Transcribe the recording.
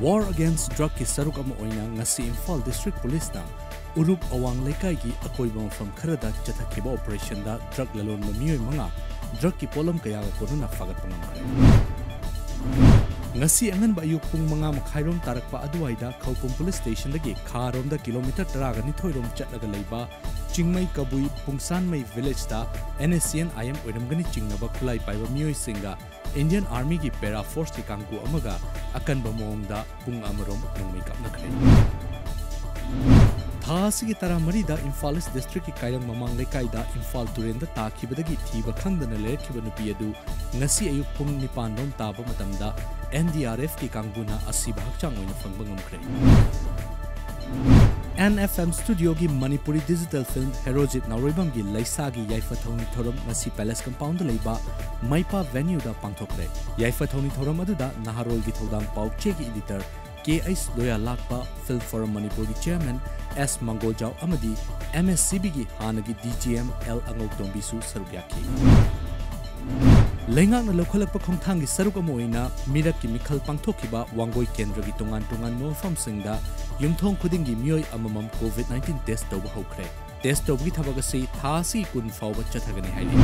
War Against Drug ki saruk ama oina ngasi Imphal District Police na Uruk Awang Laikai ki akoiba mafam kharada chathakiba operation da drug lalon mamiyoy mga drug ki polam kaya ga konuna fagat pangamkare. Ngasi angan ba ayuk pung mga makhairom tarakpa aduwaida Khaupum Police Station dagi kharom da kilometer 10 ni thoirom chatlaga leiba Chingmai Kabui Pungsanmai village da NSCN IM oiramgani chingnaba khulai paiba miyoy singa Indian Army ki para force ki kangku amaga akan ba mongda pung amarom nungmai kapnakre. Thasi ki tara marida Imphal East District ki kairang mamang lekai da Imphal Turen da takibadagi thiba khangdana lekhiba nupi adu ngasi ayuk pung nipan rom taba matamda NDRF ki kangbuna asiba hakchang oina fangba ngamkre. NFM Studio ki Manipuri digital film Herojit Nauribam ki Laisagi Yaifathoni Thoram ngasi Palace Compound leiba Maipa venue da pangthokre. Yaifathoni Thoram aduda Naharol ki thodang pauche ki editor KS Loya Lakpa Film Forum Manipur ki chairman S Mangoljau amadi MSCB ki hanagi DGM L Angokdombi su sarugyaki. Lengang na lokhalakpa khongthang ki saruk amoina mirak ki mikhal pangthokiba Wangoi Kendra ki tongan mofam singda yumthong khuding gi miyoi amamam COVID-19 test tawba hokre. Test tawbi thabagasi thasi kun fawba chathagani haili.